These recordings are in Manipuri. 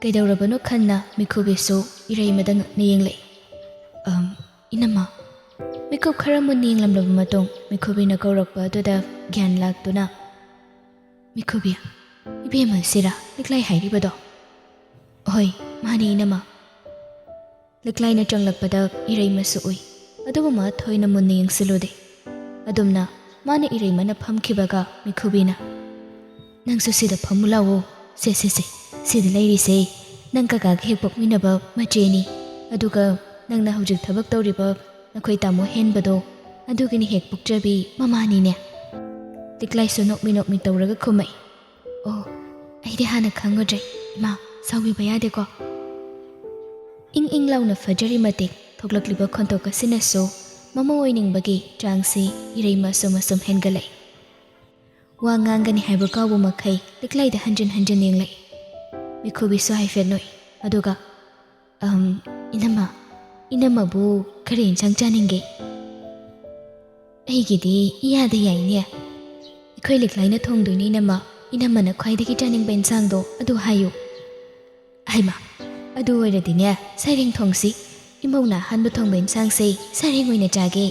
Kaidaurabano khanna mikhubisu iraimada niyengli. Inama mikub khara mun niyenglamlaba matong mikhubina kaurakpa aduda gyan laktuna. Mikhubi ibema sira liklai hairibado. Hoi mani inama. Liklai na changlakpada iraimasu ui. Aduba ma thoina mun niyengsilude. Adumna mana iraimana phamkibaga mikhubina. Nangsu sida phamulawo se. Sida lairisi nang kakag hekpok minaba macheni aduga nangna hujik thabak tawriba nakhoi tamo henbado adugini hekpok jabi mamani ne tiklai so nokmi tawraga khumai oh aide hana khangodre ima sawi bayade ko ing launa fajari matik thoklakliba khontoka sinaso mama oining bagi changsi ireima sum hengalai wa ngangani haiba kawu makhai tiklai da hanjin yenglai Mikhubi so haifet noi aduga inama bu kare insang chaninge aigidi iyada yaine ikhoi liklai na thongdoi ni inama na khwaidagi chaning ben sangdo adu hayu aima adu oiradi ne sairing thongsi imona hanbu thong ben sangse sairing oina jage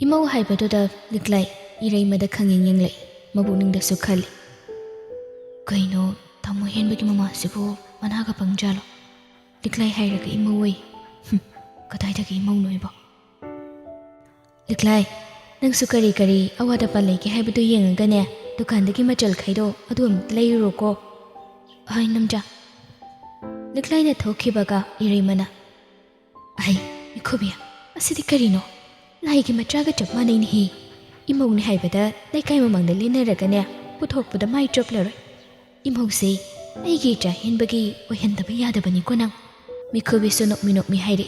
imau haibadu da liklai iraimada khanging yenglai mabuning da sukhali kaino Tamo henbagi mama sibu managa pangjalo. Liklai hairaga imawai. Kadaidagi imaw noiba. Liklai, nang sukari awada palay ki haibadu yengaga ne dukandagi machal khaido adum layuro ko. Ay namja. Liklai na thokibaga iraimana. Ay, Mikhubi, asidi karino. Laigi matraga chapmanay nihi. Imaw ni haibada laikay mamangda linaraga ne puthokpada may choplaro. Imausi aigi cha henbagi ohendaba yadabani ko nang Mikhubi so nokmi hairi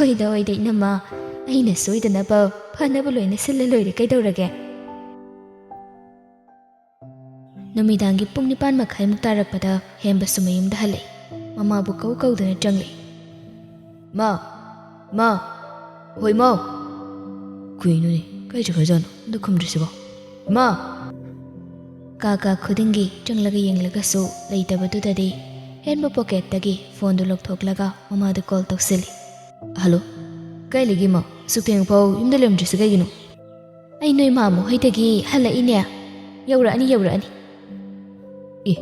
oida inama aina soidana ba phanaba loina sillaloi kaidaurage Namidangi pung 9 makhai muk tarakpada hemba sumayum da halai mama bu kaudana changli ma hoi ma kuinu ni kai jano dukhumdrisibo ma Kaka khudingi changlaga yenglaga so leitaba dudadi henba pocket tagi phone do lokthoklaga mama da call toksili hello kai ligi ma sukeng pau imdalem jisiga ginu ai noi mamu haitagi hala ine yaura ani e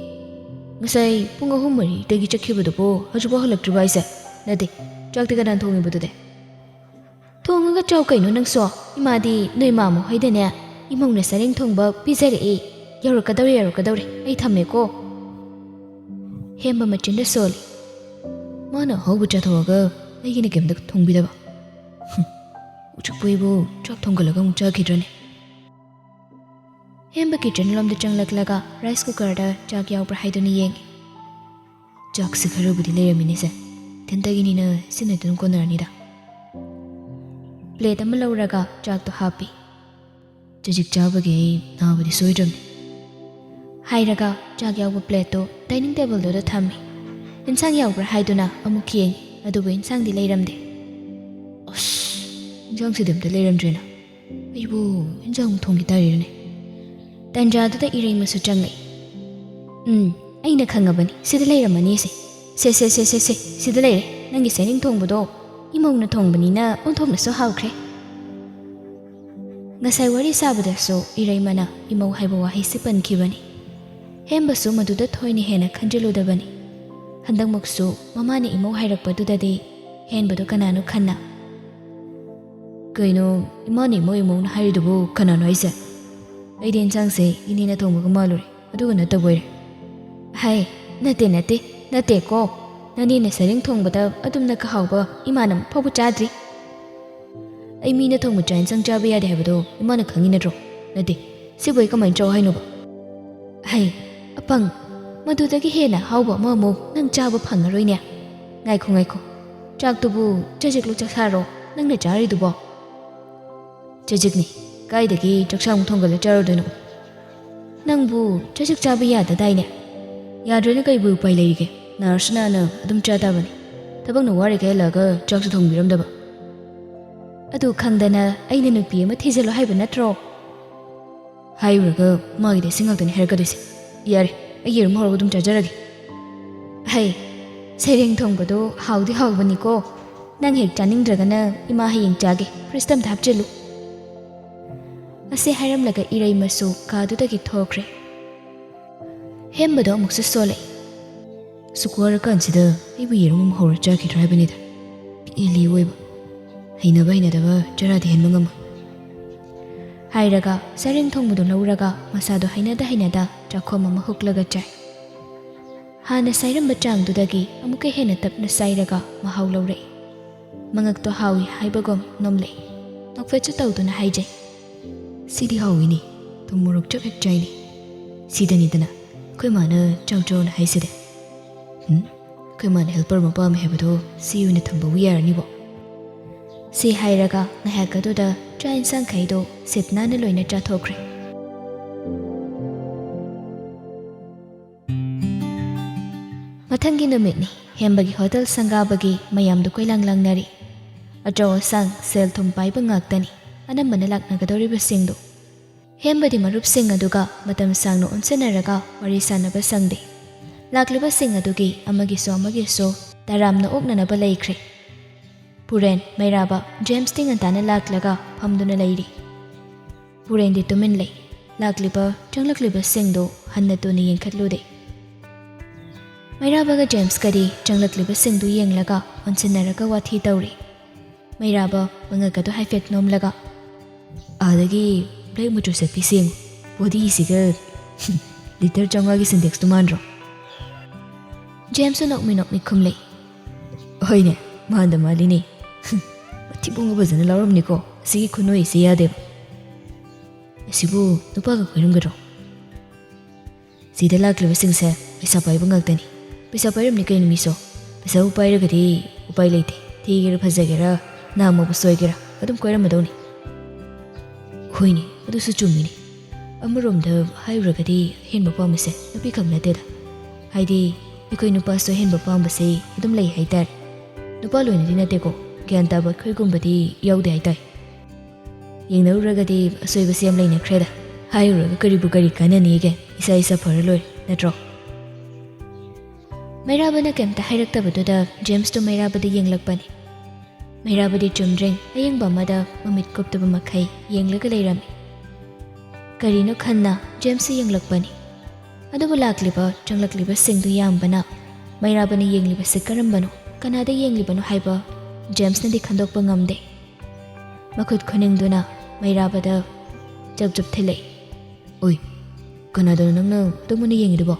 ngasai pung 3 tagi chakhibudu po hajuba halaktriba isa nade chakti ganan thongi budude thonga chaw kaino nang so imadi noi mamu haidane imongna saring thongba pizare e Yarukadawri, ay thameko. Hemba machinda soli. Mana hobu chathoga, ay gini gemda thongbidaba. Uchakpuibu, chak thonggalaga mucha kidrane. Hemba kitchen lomda changlaklaga, rice cooker da chak yaw prahiduni yengi. Chak sikharu budi leramini se. Tentagini na sinatun konarani da. Plate amalauraga chak to happy. Chajik chabagi nabadi soidramni. Hairaga chak yawba plate to dining table do da thammi insang yawbra haiduna amuk yeng adubu insang di leiramde insang sidam da leiramdrena aibu insang thongi tarirne tanja da iraimasu changai aina khangabani sida leiramani se sida leire nangi sening thongbudo imongna thongbani na onthomna so hawkre ngasai wari sabada so iraimana imau haiba wahi sipan khibani Hemba su maduda thoini hena khanjiludabani handangmuksu mamani imau hairakpadudadi henbadu kananu khanna kaino imani mo na haridubu kananu aise aidi insangse inina thongbaga malure aduga nataboire hai nate ko nani na saring thongbada adumna ka hawba imanam phabu chadri ai mina thongba chain sang chabe yade habado imana khangi natro nate siboi kamai chaw hainuba hai apang madudagi hena hawba mamu nang chaba phangaroine ngaikho chak tubu chajiklu chakharo nang na chari dubo chajikni kaidagi chaksang thongala charodeno nangbu chajik chaba yada daine yadrene kaibu pai leige narsna na adum chadabani tabang na wari kai laga chaksu thongbiramdaba adu khangdana aina nupi ama thijelo haiba natro hairaga magi de singak tani hergadisi yare ayer mohor dum chajaragi Hey, Sering Tongodo, howdy howbaniko. Nang hek channing dragana, ima haying jage, pristam tapjelu. Ase hiram laga iray masu, kadudagi thokre. Hembado muksa sole. Sukwara kansida, ibu yerum hora jaki dribanida. Ili weba. Hainaba hainadaba, jaradi henmangama. Hairaga, Sering Tongodo lauraga, masado hainada, Nachom ama huklaga chai. Hana Sairam Bachang dudagi, amuke hena tapna Sairaga, mahaw laure. Mangagto hawi haibagom nomle. Nokfetsu tawduna haijay. Sidi hawini, tumurok chak hek jaini. Sidani dana, koi mana chow chow na haiside. Koi mana helper mapa me hebado, si yu na thamba wiyar nibo. Si hairaga, na heka duda, chain sang kaido, sit na na loina cha thokre. Mathangi numitni, hembagi hotel sangabagi, mayamdu koy lang nari. Ajaw sang sel thumpay bangaktani, anam manalak nagadori basingdo. Hembadi marup sing aduga, matam sang no unsanaraga, warisan na basangde. Lakliba sing adugi, amagi so, taram na na balaykre. Puren, mayraba, James ting antana laklaga, pamdo na layri. Puren di tuminlay, lakliba, changlakliba singdo, hannato ni yung katlude. Mayraba ga James kadi changlakliba singdu yenglaga onsinaraga wathi tawri. Mayraba mangagado haifet nomlaga. Adagi black mucho seti sing. Body isiga liter changwagi syntax tumandro. James unok mi kumlay. Hoine, mahanda malini. Matibunga bazana lauram niko. Sige kuno isi yadeb. Sibu nupaga kwerum garo. Sida lakliba sing se isa pa ibangagtani. Pisa pairam ni kayo miso. Pisa upay ra gadi, upay laiti. Tigir pazagira, namo pasoygira. Adum koyra madawni. Hoyni, adu sa chumini. Amarom da hay ra gadi henba pamise, napi kag nateda. Haydi, ikoy nupa so henba pambase, adum lay haytar. Nupa loy na dinate ko, gyan tabat koy kumbadi yawde haytay. Yung na ra gadi asoy basiyam lay na kreda. Hay ra karibu kari kanan ige, isa paraloy, natro. Mayraba na kemta hayraktabaduda James to mayraba di yenglakpani. Mayraba di chumdring ayang bamada mamit koptaba makhay yenglaga layrami. Karino khanna James yenglakpani. Ado balakliba changlakliba singdu yambana. Mayraba ni yengliba sikarambano kanada yenglibano haiba James na di khandokpa ngamde. Makut khoningduna mayraba da jab thilay. Oy, kanada nangna tumuna yengidubo.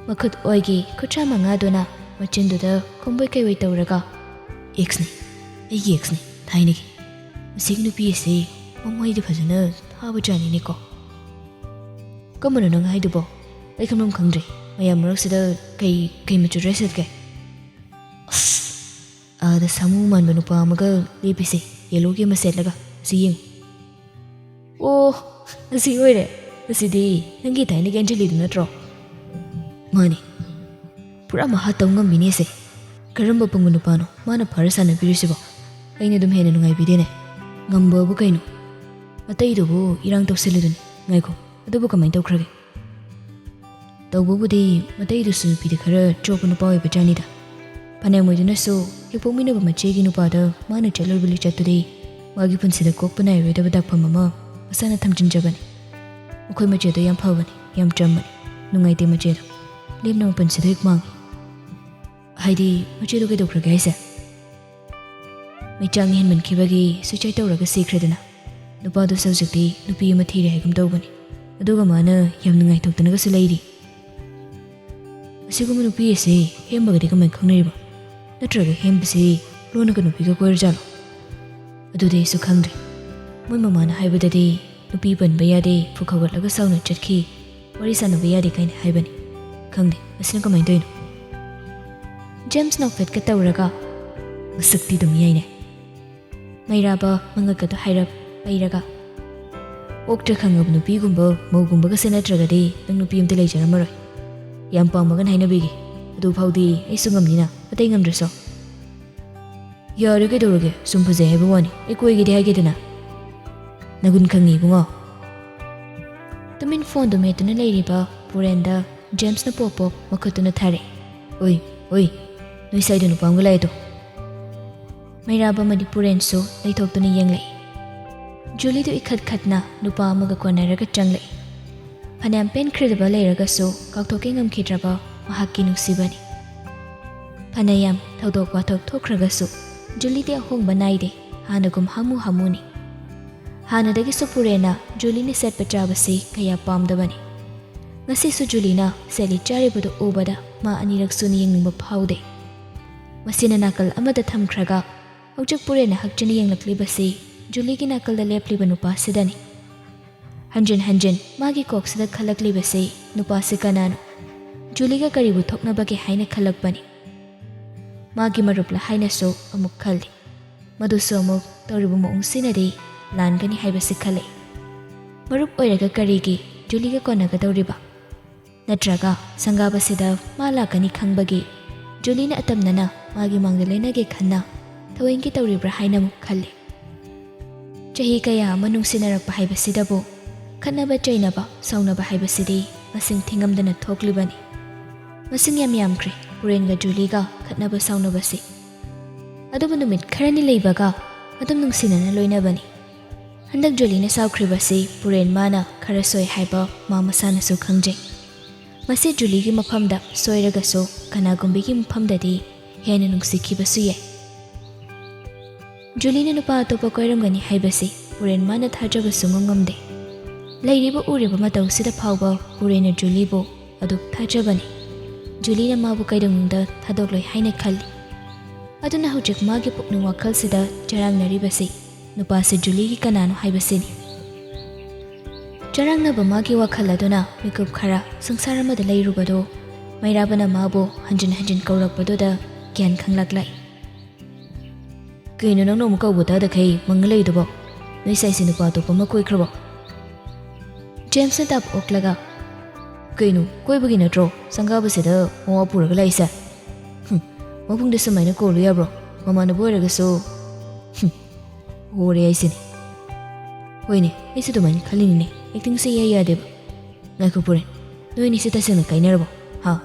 Makut oigi kutra manga duna machinduda kumboy kay way tawraga. Exni, ay exni, thainigi. Masig nupi isi, mamay di phazana haba jani niko. Kamano nang hay dubo, ay kamram kangdre, mayam marak sida kay machu reset kay. Ada samu man manupa maga lepisi, yellow ki maset laga, siying. Oh, nasi oire, nasi di, nangi thainigi anjali duna tro. Mani, pura mahataw ngam binese. Karamba pangunu pano, mana parasa na birisibo. Ay na dumhena nung ay bidene. Ngamba bu kaino. Atay dobo irang taw sila dun. Ngay ko, adobo kamay taw krage. Taw bobo di matay do su pide kara chopo no paway pajanida. Panay mo dun na so, hipumina ba machegi no pada, mana chalor bili chat today. Wagi pun sila kok panay reda badak pa mama, masana tamjin jabani. Ukoy machedo yam pawani, yam jamani. Nung ay di machedo. Lim na mapansin ito ikmang. Haydi, machido kay dokra guys eh. May changihin man kibagi, suchay tawra ka secret na. Nupado sa usakti, nupi yung matiri ay kamtawban. Adoga mana, yam na ngay tawta na ka lady. Asi ko manupi isi, hiyam bagadi ka may kang nariba. Natraga hiyam bisi, luna ka nupi ka kwar jalo. Ado day su kangre. May mamana hayba dadi, nupi ban bayade, pukagat laga saw na chatki, warisa na bayade kain haybani. Kangde, asina ka maindoy no. James nokfet ka tawraga. Masakti dumiyay ne. Mayraba mangagado hayrap, ayraga. Oktra kangab nupi gumba, maugumba ka sinatraga di, nang nupi yung tilay dyan amaroy. Yang pamagan hay nabigi. Ado paw di, ay sungam nina, patay ngam draso. Yari kay dorage, sumpazay hay bawani, ay kuway gidi hay gidi na. Nagun kang ibo nga. Tumin fondo meto na layriba, purenda, Jamesna pop makhatuna thare. Oi, noi side nu pamga lai to. Mairaba madi puren so leithoktuna yenglei. Julie do ikhat khatna nupa amaga konaraga changlei. Phanam pen khridaba leiraga so kauthoke ngamkhidraba mahakki nuksibani. Phanayam thodok wathok thokraga so Julie de ahongba naide hanagum hamuni. Hanadagi so purena Julie ni set pachabasi kaya pamdabani. Ngasi su Julie na seli charibadu ubada ma anirak suni yengningba phaude. Masina nakal amada thamkhraga hojak purena hakchini yenglaklibasi Julie ki nakal da lepliba nupa sidani. Hanjin magi koksida khalaklibasi nupa si kanano. Julie ga karibu thoknabagi haina khalakbani. Magi marupla haina so amuk khalli. Madu so amuk tauribu maung sinadi langani haibasi khale. Marup oiraga karigi Julie ga konaga tauriba. Natraga sangabasida malakani khangbagi Julie na atamnana magi mangdalena ge khanna thawengi tauribra haina muk khalli. Chahi kaya manung sinarakpa haibasidabu khanaba chainaba saunaba haibasidi masing thingamdana thoklibani. Masing yamkre purenga Julie ga khatnaba saunabasi. Adubu numit kharani leibaga adum nungsinana loinabani. Handak Julie na saukribasi puren mana kharasoi haiba ma masana su khangjai. Masi Julie gi maphamda soiraga so kanagumbi gi maphamdadi hena nungsikhibasu yai. Julie na nupa atopa koiramgani haibasi puren mana thajabasu ngamde. Lairiba uriba matau sida phawba purena Julie bo aduk thajabani. Julie na mabu kaidungda thadokloi haina khalli. Aduna hujik magi pukning wakhal sida charang naribasi nupa se Julie gi kanano haibasini. Charang na ba magi wakhal aduna mikup khara sangsara mada lairubado mairabana mabo hanjin kaurakbado da gyan khanglaklai. Kaino nang nomu kaubuta da kai mangalai dubo noi sai sinu pa to pa makoi khrabo. James na tap oklaga kaino koi bagi na tro sangaba se da mawa puraga laisa. Mapung de samaina ko lu ya bro mama na boiraga so ore ai sini. Hoine isi to man khalini ne acting se ya deba. Ngai ko puren noi ni se ta sena kai nerbo ha.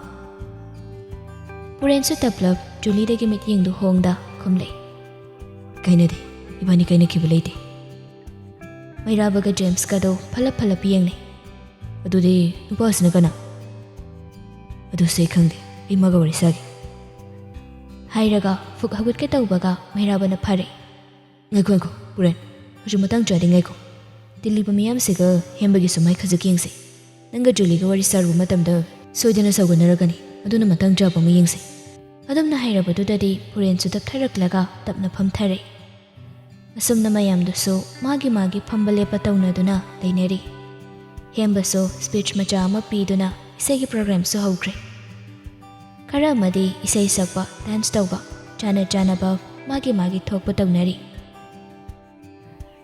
Puren su taplap Julie de ge mit yeng du hongda khomlei. Kainade ibani kaina kibulaite. Mairabaga James kado phala piyangne. Adude nupasna kana. Adu se khangde imaga warisagi. Hairaga fuk hagut ke taubaga Mairabana phare. Ngaiko puren hoju matang chadi ngaiko. Dilli pamiyam sega hembagi sumai khajaki yengse. Nanga Julie ga wari saru matamda soidana sauganaragani. Aduna matang cha pama yengse. Adamna hairabadu dadi puren su tap tharaklaga tapna pham thare. Asumna mayamdusu magi phamba lepa taunaduna daineri. Hembaso speech macha ama piduna isegi program so hawkre. Kara amadi isai sakba dance tawba chana ba magi thokpa taunari.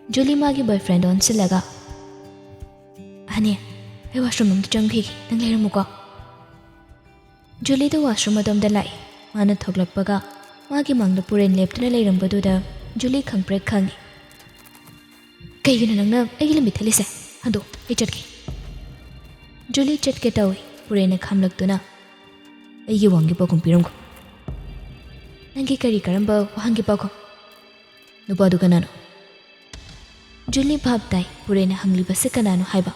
Julie magi boyfriend on silaga. Ane ai washroom amda changphigi nang leiramuko. Julie the washroom adamda lai mana thoklakpaga magi mangda puren leptuna leirambaduda Julie khangpre khangi. Kaigina nangna aigi lambi thalise hando ai chatki. Julie chatke tawi purena khamlaktuna aigi wangi pakum piramko. Nangi kari karamba wahangi pako. Nupa du kanano. Julie bhabtai purena hangliba se kanano haiba.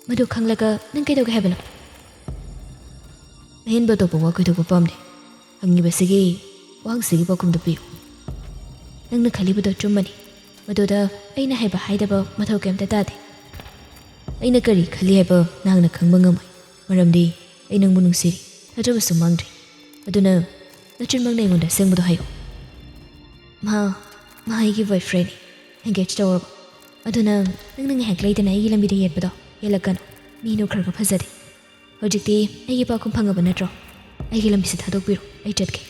Madu khanglaga nang kaidoga hebano. Mahin ba topa wa kaidoga pamne. Hangiba segi wang segi pakum da piyo. Nangna khalibado chumani. Maduda aina haiba haidaba mathau kemta tade. Aina kari khali haiba nangna khangba ngamai. Maramdi ai nangbu nungsiri thajaba sumangdri. Aduna nachin mangne ngonda sengbudo hayo. Ma aigi boyfriend engage tawaba. Aduna nang heklaidana aigi lambida yetbado yelakano mino kharga phajade. Hojikti aigi pakum phangaba natro. Aigi lambi se thadokbiro ai chatke.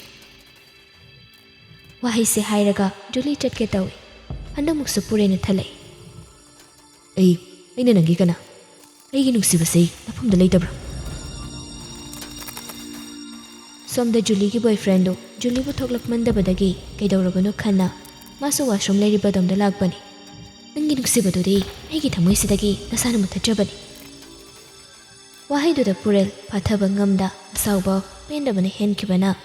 Wahai se hairaga Julie chatke tawi. Handamuksu purena thalai. Aina nangi kana. Aigi nuksibase nafamda leitabra. Somda Julie ki boyfriend do Julie bu thoklak mandabadagi kaidawrabano khanna masu washroom leiribadamda lakbani. Nangi nuksibadudi aigi thamoi sidagi nasana muthajabani. Wahayduda Purel Pathaba Ngamda Asauba Pendabana Henkibana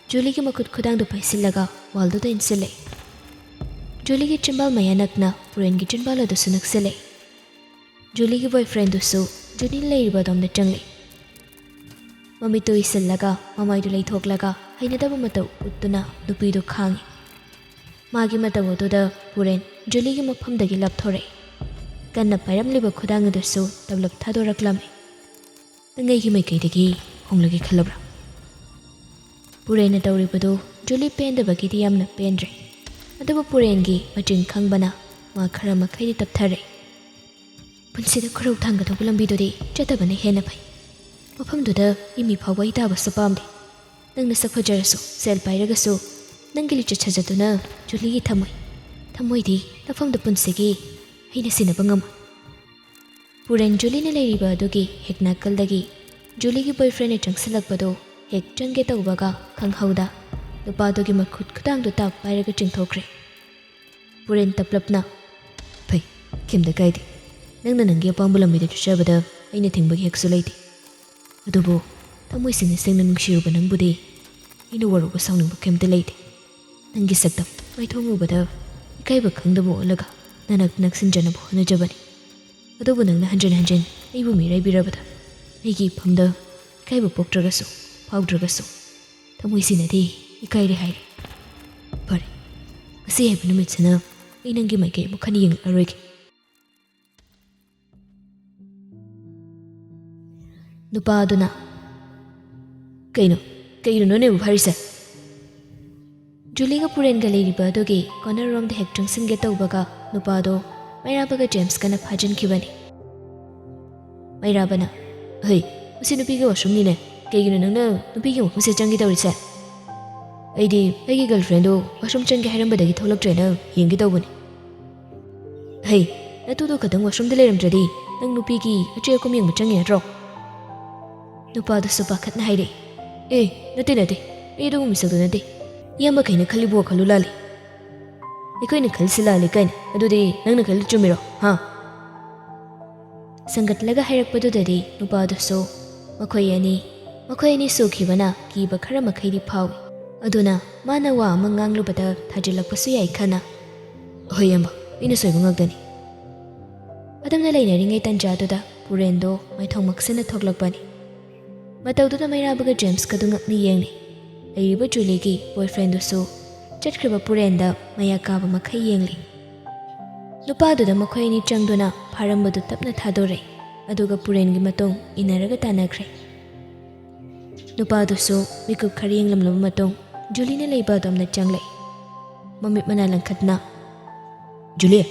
Juligi Makut Kudangdu Paisilaga Walduda Insile Juligi Chimbal Mayanakna Purengi Chimbala du Sunaksile Juligi boyfriend du Su Juni Laybadom the Jungli Mamito Isilaga Mamaidu Lay Toklaga Hainadaba Mato Utuna Dupidu Kangi Magi Matawoda Puren Juligi Mapamdagi Laptore Ganna Pairam Liba Kudang du Su Tablak Tadoraklame Nangai Maikadagi Homlagi Kalabra Purena Tauribado Julie Pen the Bagitiamna Pendre Adaba Purengi Majin Kangbana Makarama Kaidi Taptare Punsida Kuru Tanga to Bulambido Jatabani Henapai Mapamduda Imi Pawaita was Sapamdi Nang the Sakajaraso Sel Pairagaso Nangilicha Chazatuna Julie Tamoidi the from the Punsegi Hinasinabangam Puren Julina Lady Badugi Heknakaldagi Julie boyfriend Changsilakbado Hek Jangeta Ubaga Kanghauda the Badugi Makut Kudang to tap Pairagaching Tokre Puren Taplapna Pay Kim the Guide Nanganangi Pambula made to Shabada anything but Hexulate Adobo Tamoisin is singing Shirubanang Budi in a world was sounding became delayed Nangisakta my tongue over the Kaiba Kangdabo Laga Nanak Naxin Janabo Najabani Adobo Nang Hanjan Ibumi Rabirabata Niki Pumda Kaiba Pokragaso Powdragaso Tamoisinati Ikairi Hide Pari Kasi have limits enough Inangi my game Kanying Arik Nupaduna Kaino no name Harisa Juliga Purenga Lady Badogi corner room the Hector Singeta Ubaga Nupado Myrabaga James Kana Pajan Kibani Myrabana Hey, Usinupiga was from Nina Kagan no Nupigo was a junkie Dorisa Adi Peggy girlfriend was from Changaharam but the Tolok trainer Yingitobani Hey, Natudo Katang was from the Leram Tradi Nang Nupiki a chair coming with Changi drop Nupado Supakat Nahide Eh, Natinati, you don't miss a donati. Yamakina Kalibo Kalulali. A kind of Kalsila Likan, a do the Nanakal Jumiro, huh? Sangat Laga Harak Padudadi, Nupado so, Makoyani so Kibana, Kiba Karamakadi Pau. Aduna, Manawa, Mangang Lubata, Tajila Pasuya Kana. Hoyamba, in a Soyangani. Adam Nalina ring it and Jadada, Purendo, my Tomaxina Toglapani. Matauda Myrabaga James Kadungak ni Yang Ayuba Juligi, boyfriend so, Chatkriba Purenda, Mayakaba Makai Yangli. Nupado the Makoini Changduna, Parambudu Tapna Tadore, Aduga Purengi Matong, Inaraga Tanakre. Nupado so, we could carrying Lam Matong, Julina Labadam the Jangle. Mamit Manalan Katna Julia,